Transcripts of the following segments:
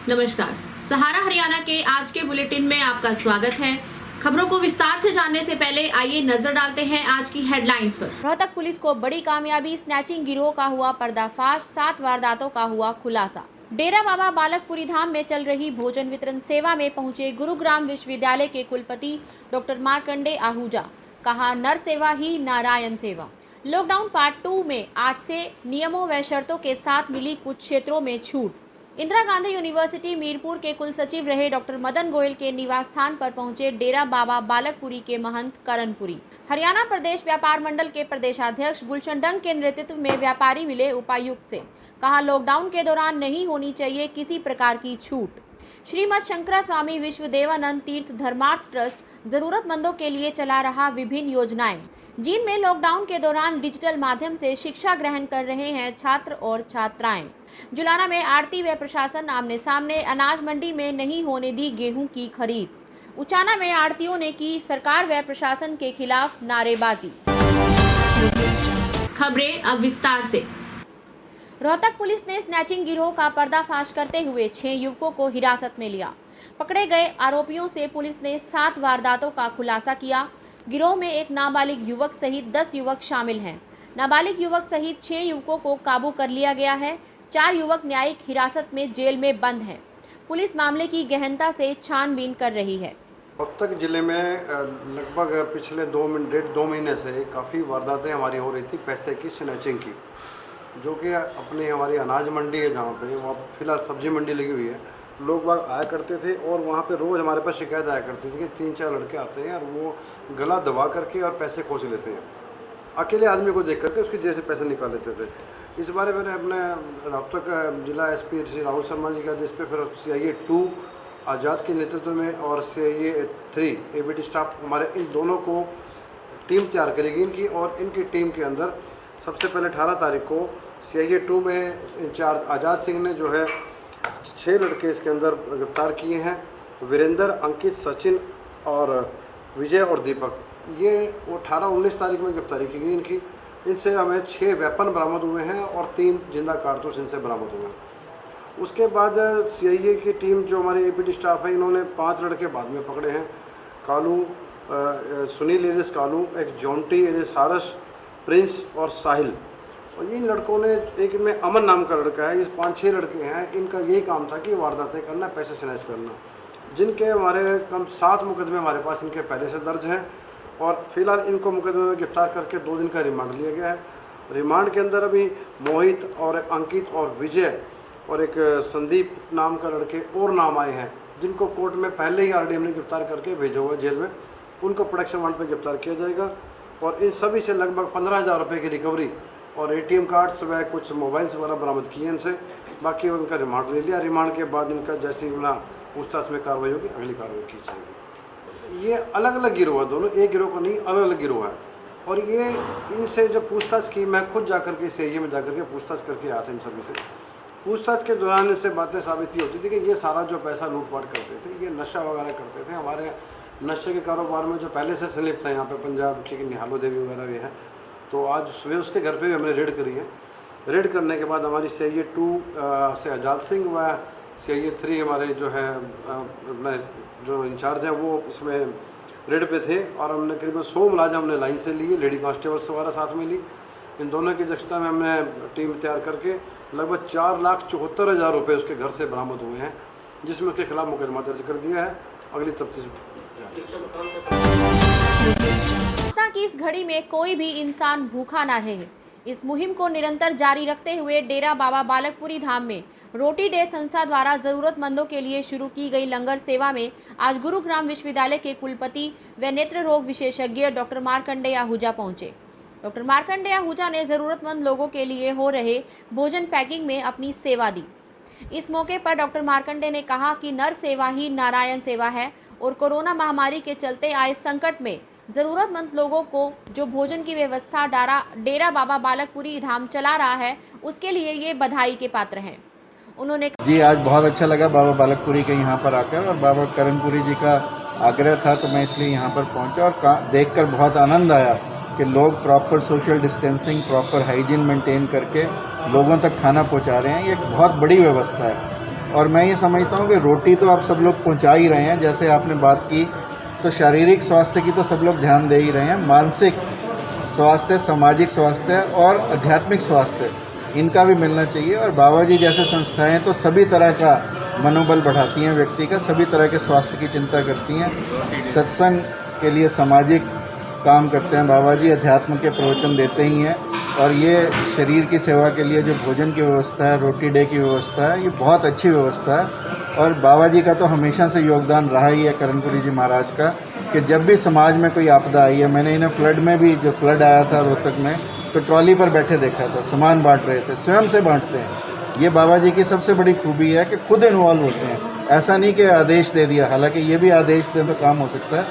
नमस्कार, सहारा हरियाणा के आज के बुलेटिन में आपका स्वागत है। खबरों को विस्तार से जानने से पहले आइए नजर डालते हैं आज की हेडलाइंस पर। रोहतक पुलिस को बड़ी कामयाबी, स्नैचिंग गिरोह का हुआ पर्दाफाश, 7 वारदातों का हुआ खुलासा। डेरा बाबा बालकपुरी धाम में चल रही भोजन वितरण सेवा में पहुंचे गुरुग्राम विश्वविद्यालय के कुलपति डॉक्टर मार्कंडे आहूजा। कहा, नर सेवा ही नारायण सेवा। लॉकडाउन पार्ट 2 में आज से नियमों व शर्तों के साथ मिली कुछ क्षेत्रों में छूट। इंदिरा गांधी यूनिवर्सिटी मीरपुर के कुल सचिव रहे डॉक्टर मदन गोयल के निवास स्थान पर पहुंचे डेरा बाबा बालकपुरी के महंत करणपुरी। हरियाणा प्रदेश व्यापार मंडल के प्रदेशाध्यक्ष गुलशन डंग के नेतृत्व में व्यापारी मिले उपायुक्त से। कहा, लॉकडाउन के दौरान नहीं होनी चाहिए किसी प्रकार की छूट। श्रीमद शंकरा स्वामी विश्वदेवानंद तीर्थ धर्मार्थ ट्रस्ट जरूरतमंदों के लिए चला रहा विभिन्न योजनाएं, जिनमें लॉकडाउन के दौरान डिजिटल माध्यम से शिक्षा ग्रहण कर रहे हैं छात्र और छात्राएं। जुलाना में आरती व प्रशासन आमने सामने, अनाज मंडी में नहीं होने दी गेहूं की खरीद। उचाना में आड़तियों ने की सरकार व प्रशासन के खिलाफ नारेबाजी। खबरें अब विस्तार से। रोहतक पुलिस ने स्नैचिंग गिरोह का पर्दाफाश करते हुए 6 युवकों को हिरासत में लिया। पकड़े गए आरोपियों से पुलिस ने 7 वारदातों का खुलासा किया। गिरोह में एक नाबालिग युवक सहित 10 युवक शामिल हैं। नाबालिग युवक सहित 6 युवकों को काबू कर लिया गया है। 4 युवक न्यायिक हिरासत में जेल में बंद हैं। पुलिस मामले की गहनता से छानबीन कर रही है। रोहतक जिले में लगभग पिछले 1.5 2 महीने से काफ़ी वारदातें हमारी हो रही थी पैसे की, स्नैचिंग की, जो कि अपनी हमारी अनाज मंडी है जहाँ पे, वहाँ फिलहाल सब्जी मंडी लगी हुई है। लोग बाग आया करते थे और वहाँ पे रोज़ हमारे पास शिकायत आया करती थी कि 3-4 लड़के आते हैं और वो गला दबा करके और पैसे खोज लेते हैं। अकेले आदमी को देख करके उसकी जेब से पैसे निकाल लेते थे। इस बारे मैंने अपने रोहतक जिला एसपी श्री राहुल शर्मा जी का, जिस पे फिर CIA 2 आज़ाद के नेतृत्व में और CIA 3 ABD स्टाफ हमारे इन दोनों को टीम तैयार करेगी इनकी, और इनकी टीम के अंदर सबसे पहले 18 तारीख को CIA 2 में इंचार्ज आज़ाद सिंह ने जो है 6 लड़के इसके अंदर गिरफ्तार किए हैं। वीरेंद्र, अंकित, सचिन और विजय और दीपक, ये वो 18-19 तारीख में गिरफ्तारी की गई इनकी। इनसे हमें 6 वेपन बरामद हुए हैं और 3 जिंदा कारतूस इनसे बरामद हुए हैं। उसके बाद CIA की टीम जो हमारी ABD स्टाफ है, इन्होंने 5 लड़के बाद में पकड़े हैं। कालू, सुनील एलिस कालू, एक जॉन्टी एलिस सारस, प्रिंस और साहिल। और इन लड़कों ने, एक में अमन नाम का लड़का है, इस 5-6 लड़के हैं। इनका यही काम था कि वारदातें करना, पैसे स्नैच करना, जिनके हमारे कम 7 मुकदमे हमारे पास इनके पहले से दर्ज हैं। और फिलहाल इनको मुकदमे में गिरफ्तार करके 2 दिन का रिमांड लिया गया है। रिमांड के अंदर अभी मोहित और अंकित और विजय और एक संदीप नाम का लड़के और नाम आए हैं, जिनको कोर्ट में पहले ही RDM ने गिरफ्तार करके भेजा हुआ है जेल में। उनको प्रोडक्शन वारंट पर गिरफ्तार किया जाएगा और इन सभी से लगभग 15,000 रुपये की रिकवरी और ATM कार्ड्स व कुछ मोबाइल्स वगैरह बरामद किए इनसे। बाकी उनका रिमांड ले लिया। रिमांड के बाद इनका जैसी पूछताछ में कार्रवाई होगी, अगली कार्रवाई की जाएगी। ये अलग अलग गिरोह है, दोनों एक गिरोह को नहीं, अलग अलग गिरोह है। और ये इनसे जब पूछताछ की, मैं खुद जाकर के CIA में जाकर के पूछताछ करके आया था इन सभी से। पूछताछ के दौरान इनसे बातें साबित होती थी कि ये सारा जो पैसा लूटपाट करते थे, ये नशा वगैरह करते थे। हमारे नशे के कारोबार में जो पहले से संलिप्त है, यहाँ पे पंजाब की निहालो देवी वगैरह भी है। तो आज सुबह उसके घर पे भी हमने रेड करी है। रेड करने के बाद हमारी CIA 2 से आज़ाद सिंह व CIA 3 हमारे जो है अपना जो इंचार्ज हैं, वो इसमें रेड पे थे। और हमने करीबन 100 मुलाजिम हमने लाइन से लिए, लेडी कांस्टेबल्स वगैरह साथ में ली। इन दोनों की अध्यक्षता में हमने टीम तैयार करके लगभग 4,74,000 रुपये उसके घर से बरामद हुए हैं, जिसमें उसके खिलाफ मुकदमा दर्ज कर दिया है। अगली तफ्तीश की इस घड़ी में कोई भी इंसान भूखा ना रहे, इस मुहिम को निरंतर जारी रखते हुए डेरा बाबा बालकपुरी धाम में रोटी डे संस्था द्वारा जरूरतमंदों के लिए शुरू की गई लंगर सेवा में आज गुरुग्राम विश्वविद्यालय के कुलपति व नेत्र रोग विशेषज्ञ डॉक्टर मार्कंडे आहूजा पहुंचे। डॉक्टर मार्कंडे आहूजा ने जरूरतमंद लोगों के लिए हो रहे भोजन पैकिंग में अपनी सेवा दी। इस मौके पर डॉक्टर मार्कंडे ने कहा कि नर सेवा ही नारायण सेवा है और कोरोना महामारी के चलते आए संकट में जरूरतमंद लोगों को जो भोजन की व्यवस्था डेरा बाबा बालकपुरी धाम चला रहा है, उसके लिए ये बधाई के पात्र हैं। उन्होंने जी आज बहुत अच्छा लगा बाबा बालकपुरी के यहाँ पर आकर, और बाबा करणपुरी जी का आग्रह था तो मैं इसलिए यहाँ पर पहुँचा और देखकर बहुत आनंद आया कि लोग proper social distancing, proper hygiene maintain करके लोगों तक खाना पहुँचा रहे हैं। ये एक बहुत बड़ी व्यवस्था है और मैं ये समझता हूँ कि रोटी तो आप सब लोग पहुँचा ही रहे हैं, जैसे आपने बात की, तो शारीरिक स्वास्थ्य की तो सब लोग ध्यान दे ही रहे हैं, मानसिक स्वास्थ्य, सामाजिक स्वास्थ्य और आध्यात्मिक स्वास्थ्य, इनका भी मिलना चाहिए। और बाबा जी जैसे संस्थाएं तो सभी तरह का मनोबल बढ़ाती हैं व्यक्ति का, सभी तरह के स्वास्थ्य की चिंता करती हैं, सत्संग के लिए सामाजिक काम करते हैं बाबा जी, अध्यात्म के प्रवचन देते ही हैं। और ये शरीर की सेवा के लिए जो भोजन की व्यवस्था है, रोटी डे की व्यवस्था है, ये बहुत अच्छी व्यवस्था है। और बाबा जी का तो हमेशा से योगदान रहा ही है, करणपुरी जी महाराज का, कि जब भी समाज में कोई आपदा आई है, मैंने इन्हें फ्लड में भी, जो फ्लड आया था रोहतक में, तो ट्रॉली पर बैठे देखा था, सामान बांट रहे थे, स्वयं से बांटते हैं। ये बाबा जी की सबसे बड़ी खूबी है कि खुद इन्वॉल्व होते हैं, ऐसा नहीं कि आदेश दे दिया, हालांकि ये भी आदेश दें तो काम हो सकता है।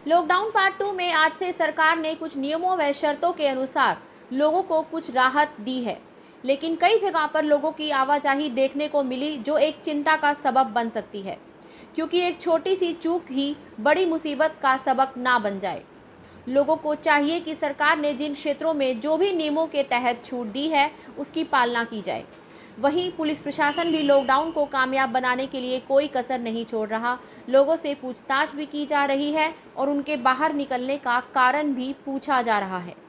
लॉकडाउन पार्ट 2 में आज से सरकार ने कुछ नियमों व शर्तों के अनुसार लोगों को कुछ राहत दी है, लेकिन कई जगह पर लोगों की आवाजाही देखने को मिली जो एक चिंता का सबब बन सकती है, क्योंकि एक छोटी सी चूक ही बड़ी मुसीबत का सबक ना बन जाए। लोगों को चाहिए कि सरकार ने जिन क्षेत्रों में जो भी नियमों के तहत छूट दी है उसकी पालना की जाए। वहीं पुलिस प्रशासन भी लॉकडाउन को कामयाब बनाने के लिए कोई कसर नहीं छोड़ रहा। लोगों से पूछताछ भी की जा रही है और उनके बाहर निकलने का कारण भी पूछा जा रहा है।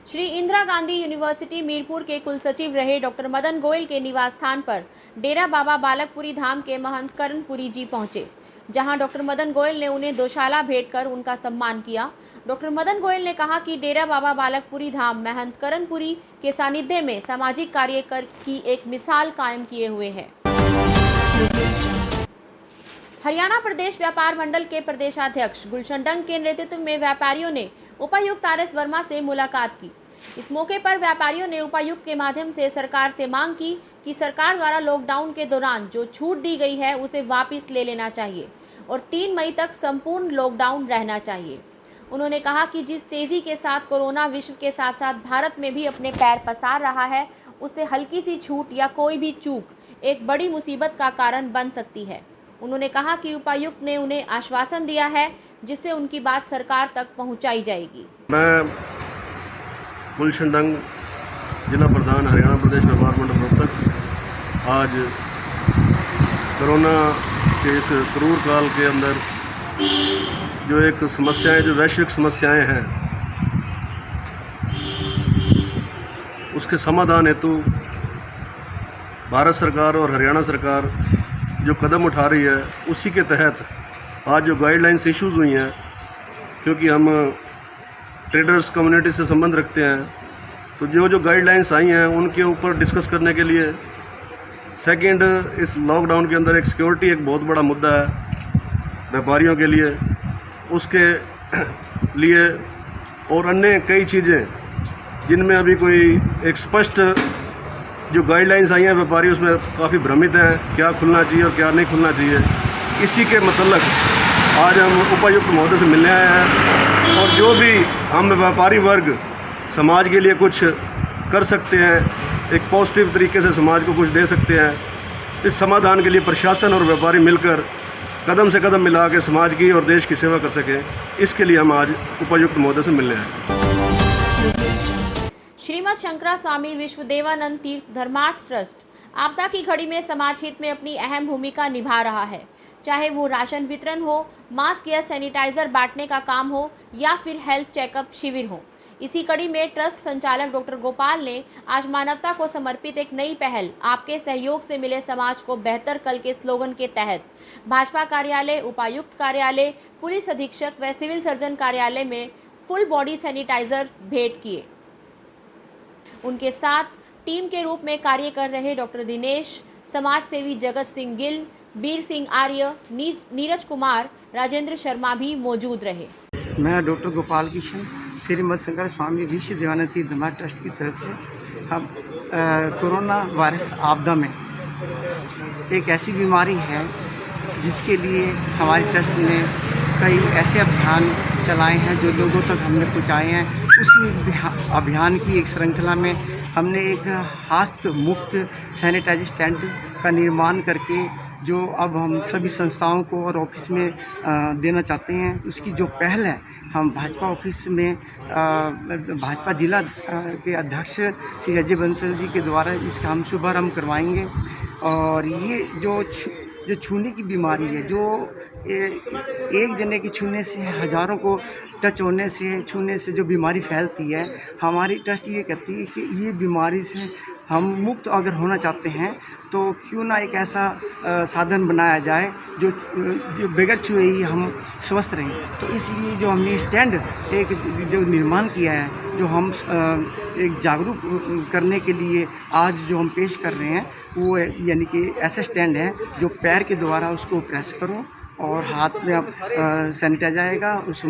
श्री इंदिरा गांधी यूनिवर्सिटी मीरपुर के कुलसचिव रहे डॉक्टर मदन गोयल के निवास स्थान पर डेरा बाबा बालकपुरी धाम के महंत करणपुरी जी पहुंचे, जहां डॉक्टर मदन गोयल ने उन्हें दोशाला भेंट कर उनका सम्मान किया। डॉक्टर मदन गोयल ने कहा कि डेरा बाबा बालकपुरी धाम महंत करणपुरी के सानिध्य में सामाजिक कार्य की एक मिसाल कायम किए हुए है। हरियाणा प्रदेश व्यापार मंडल के प्रदेशाध्यक्ष गुलशन डंग के नेतृत्व में व्यापारियों ने उपायुक्त आर.एस. वर्मा से मुलाकात की। इस मौके पर व्यापारियों ने उपायुक्त के माध्यम से सरकार से मांग की कि सरकार द्वारा लॉकडाउन के दौरान जो छूट दी गई है उसे वापस ले लेना चाहिए और 3 मई तक संपूर्ण लॉकडाउन रहना चाहिए। उन्होंने कहा कि जिस तेजी के साथ कोरोना विश्व के साथ साथ भारत में भी अपने पैर पसार रहा है, उससे हल्की सी छूट या कोई भी चूक एक बड़ी मुसीबत का कारण बन सकती है। उन्होंने कहा कि उपायुक्त ने उन्हें आश्वासन दिया है जिससे उनकी बात सरकार तक पहुंचाई जाएगी। मैं गुलशन डंग, जिला प्रधान हरियाणा प्रदेश व्यापार मंडल रोहतक, आज कोरोना के इस क्रूर काल के अंदर जो एक समस्याएं, जो वैश्विक समस्याएं हैं, उसके समाधान हेतु भारत सरकार और हरियाणा सरकार जो कदम उठा रही है, उसी के तहत आज जो गाइडलाइंस इश्यूज़ हुई हैं, क्योंकि हम ट्रेडर्स कम्युनिटी से संबंध रखते हैं, तो जो गाइडलाइंस आई हैं उनके ऊपर डिस्कस करने के लिए, सेकंड, इस लॉकडाउन के अंदर एक सिक्योरिटी एक बहुत बड़ा मुद्दा है व्यापारियों के लिए, उसके लिए और अन्य कई चीज़ें जिनमें अभी कोई एक स्पष्ट जो गाइडलाइंस आई हैं, व्यापारी उसमें काफ़ी भ्रमित हैं, क्या खुलना चाहिए और क्या नहीं खुलना चाहिए। इसी के मतलब आज हम उपायुक्त महोदय से मिलने आए हैं और जो भी हम व्यापारी वर्ग समाज के लिए कुछ कर सकते हैं, एक पॉजिटिव तरीके से समाज को कुछ दे सकते हैं, इस समाधान के लिए प्रशासन और व्यापारी मिलकर कदम से कदम मिला के समाज की और देश की सेवा कर सकें, इसके लिए हम आज उपायुक्त महोदय से मिलने आए। श्रीमद शंकरा स्वामी विश्वदेवानंद तीर्थ धर्मार्थ ट्रस्ट आपदा की घड़ी में समाज हित में अपनी अहम भूमिका निभा रहा है, चाहे वो राशन वितरण हो, मास्क या सैनिटाइजर बांटने का काम हो या फिर हेल्थ चेकअप शिविर हो। इसी कड़ी में ट्रस्ट संचालक डॉक्टर गोपाल ने आज मानवता को समर्पित एक नई पहल आपके सहयोग से मिले समाज को बेहतर कल के स्लोगन के तहत भाजपा कार्यालय, उपायुक्त कार्यालय, पुलिस अधीक्षक व सिविल सर्जन कार्यालय में फुल बॉडी सैनिटाइजर भेंट किए। उनके साथ टीम के रूप में कार्य कर रहे डॉक्टर दिनेश, समाज सेवी जगत सिंह गिल, बीर सिंह आर्य, नीरज कुमार, राजेंद्र शर्मा भी मौजूद रहे। मैं डॉक्टर गोपाल किशन, श्रीमद शंकर स्वामी विश्वदेवानंद तीर्थ धर्मार्थ ट्रस्ट की तरफ से हम कोरोना वायरस आपदा में एक ऐसी बीमारी है जिसके लिए हमारी ट्रस्ट ने कई ऐसे अभियान चलाए हैं जो लोगों तक हमने पहुँचाए हैं। उसी अभियान की एक श्रृंखला में हमने एक हस्त मुक्त सैनिटाइज स्टैंड का निर्माण करके जो अब हम सभी संस्थाओं को और ऑफिस में देना चाहते हैं, उसकी जो पहल है हम भाजपा ऑफिस में भाजपा जिला के अध्यक्ष श्री अजय बंसल जी के द्वारा इसका हम शुभारम्भ करवाएंगे। और ये जो छूने की बीमारी है, जो एक जने की छूने से हज़ारों को टच होने से छूने से जो बीमारी फैलती है, हमारी ट्रस्ट ये कहती है कि ये बीमारी से हम मुक्त अगर होना चाहते हैं तो क्यों ना एक ऐसा साधन बनाया जाए जो बगैर छुए ही हम स्वस्थ रहें। तो इसलिए जो हमने स्टैंड एक जो निर्माण किया है, जो हम एक जागरूक करने के लिए आज जो हम पेश कर रहे हैं, वो यानी कि ऐसा स्टैंड है जो पैर के द्वारा उसको प्रेस करो और हाथ में आप सैनिटाइज आएगा, उस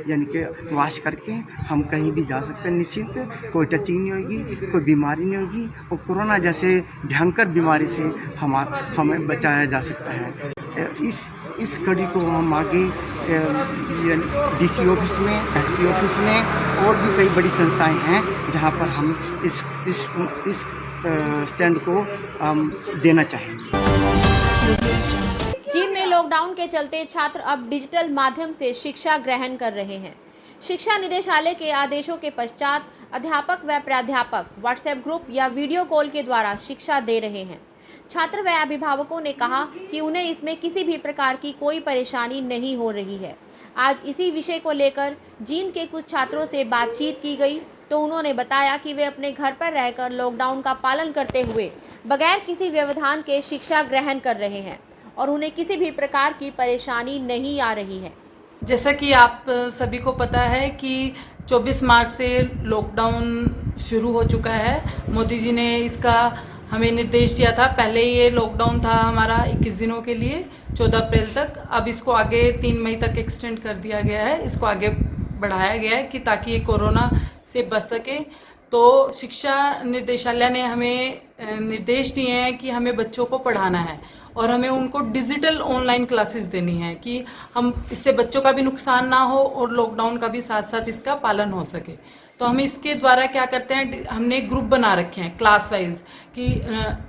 यानी कि वॉश करके हम कहीं भी जा सकते हैं। निश्चित कोई टचिंग नहीं होगी, कोई बीमारी नहीं होगी और कोरोना जैसे भयंकर बीमारी से हमें बचाया जा सकता है। इस कड़ी को हम आगे डीसी ऑफिस में, एसपी ऑफिस में और भी कई बड़ी संस्थाएं हैं जहां पर हम इस स्टैंड को देना चाहेंगे। चीन में लॉकडाउन के चलते छात्र अब डिजिटल माध्यम से शिक्षा ग्रहण कर रहे हैं। शिक्षा निदेशालय के आदेशों के पश्चात अध्यापक व प्राध्यापक व्हाट्सएप ग्रुप या वीडियो कॉल के द्वारा शिक्षा दे रहे हैं। छात्र व अभिभावकों ने कहा कि उन्हें इसमें किसी भी प्रकार की कोई परेशानी नहीं हो रही है। आज इसी विषय को लेकर जींद के कुछ छात्रों से बातचीत की गई तो उन्होंने बताया कि वे अपने घर पर रहकर लॉकडाउन का पालन करते हुए बगैर किसी व्यवधान के शिक्षा ग्रहण कर रहे हैं और उन्हें किसी भी प्रकार की परेशानी नहीं आ रही है। जैसा कि आप सभी को पता है कि 24 मार्च से लॉकडाउन शुरू हो चुका है। मोदी जी ने इसका हमें निर्देश दिया था। पहले ये लॉकडाउन था हमारा 21 दिनों के लिए 14 अप्रैल तक। अब इसको आगे 3 मई तक एक्सटेंड कर दिया गया है, इसको आगे बढ़ाया गया है कि ताकि ये कोरोना से बच सके। तो शिक्षा निदेशालय ने हमें निर्देश दिए हैं कि हमें बच्चों को पढ़ाना है और हमें उनको डिजिटल ऑनलाइन क्लासेस देनी है कि हम इससे बच्चों का भी नुकसान ना हो और लॉकडाउन का भी साथ साथ इसका पालन हो सके। तो हम इसके द्वारा क्या करते हैं, हमने ग्रुप बना रखे हैं क्लास वाइज कि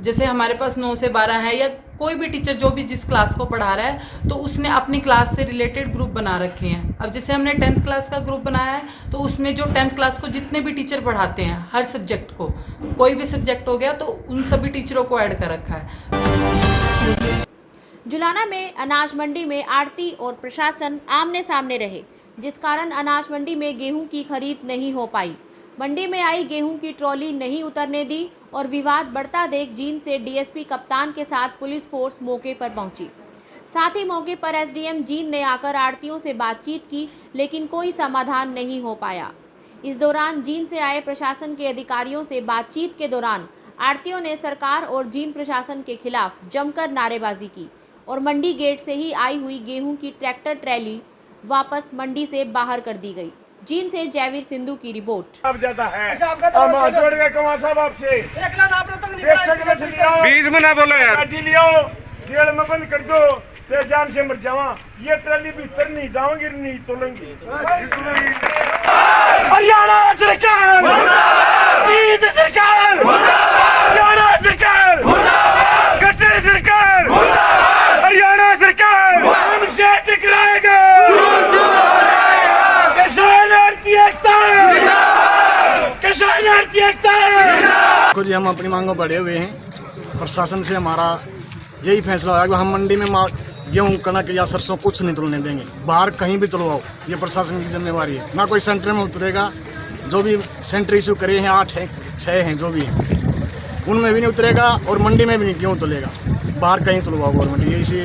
जैसे हमारे पास 9 से 12 है या कोई भी टीचर जो भी जिस क्लास को पढ़ा रहा है तो उसने अपनी क्लास से रिलेटेड ग्रुप बना रखे हैं। अब जैसे हमने 10th क्लास का ग्रुप बनाया है तो उसमें जो 10th क्लास को जितने भी टीचर पढ़ाते हैं हर सब्जेक्ट को, कोई भी सब्जेक्ट हो गया तो उन सभी टीचरों को ऐड कर रखा है। जुलाना में अनाज मंडी में आड़ती और प्रशासन आमने सामने रहे, जिस कारण अनाज मंडी में गेहूं की खरीद नहीं हो पाई। मंडी में आई गेहूं की ट्रॉली नहीं उतरने दी और विवाद बढ़ता देख जींद से डीएसपी कप्तान के साथ पुलिस फोर्स मौके पर पहुंची। साथ ही मौके पर एसडीएम जींद ने आकर आड़तियों से बातचीत की, लेकिन कोई समाधान नहीं हो पाया। इस दौरान जींद से आए प्रशासन के अधिकारियों से बातचीत के दौरान आड़तियों ने सरकार और जींद प्रशासन के खिलाफ जमकर नारेबाजी की और मंडी गेट से ही आई हुई गेहूं की ट्रैक्टर ट्रैली वापस मंडी से बाहर कर दी गई। जींद से जयवीर सिंधु की रिपोर्ट। अब जाता है हम जोड़ के कमा साहब आपसे 20 में ना बोलो यार, गाड़ी लियो जेल में बंद कर दो ते जान से मर जावा। ये ट्रैली भीतर नहीं जाओगी नहीं तोलेंगी। हरियाणा सरकार जींद सरकार, हरियाणा सरकार, कटर सरकार, हरियाणा सरकार हमसे टकराएगा। देखो जी, हम अपनी मांगों बढ़े हुए हैं। प्रशासन से हमारा यही फैसला है कि हम मंडी में गेहूँ, कनक या सरसों कुछ नहीं तुलने देंगे। बाहर कहीं भी तुलवाओ, ये प्रशासन की जिम्मेवारी है। ना कोई सेंटर में उतरेगा। जो भी सेंटर इशू करे हैं 8 हैं 6 हैं जो भी हैं, उनमें भी नहीं उतरेगा और मंडी में भी नहीं क्यों तुलेगा। बाहर कहीं तुलवाओ गवर्नमेंट। ये इसी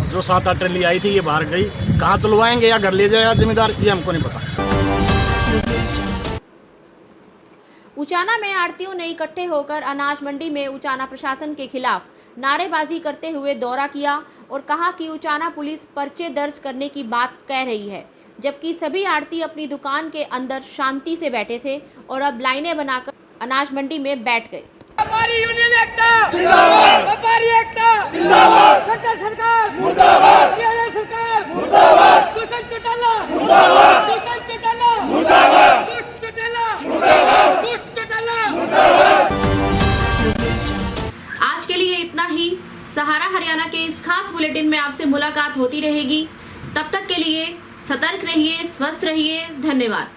जो 7-8 ट्रैली आई थी ये बाहर गई, कहाँ तुलवाएंगे या घर ले जाएगा जिम्मेदार, ये हमको नहीं पता। उचाना में आड़तियों ने इकट्ठे होकर अनाज मंडी में उचाना प्रशासन के खिलाफ नारेबाजी करते हुए दौरा किया और कहा कि उचाना पुलिस पर्चे दर्ज करने की बात कह रही है, जबकि सभी आड़ती अपनी दुकान के अंदर शांति से बैठे थे और अब लाइनें बनाकर अनाज मंडी में बैठ गए। व्यापारी यूनियन एकता जिंदाबाद, व्यापारी एकता जिंदाबाद, सरकार मुर्दाबाद, सरकार मुर्दाबाद, दुष्ट चौटाला मुर्दाबाद, दुष्ट चौटाला मुर्दाबाद, दुष्ट चौटाला सहारा हरियाणा के इस खास बुलेटिन में आपसे मुलाकात होती रहेगी। तब तक के लिए सतर्क रहिए, स्वस्थ रहिए। धन्यवाद।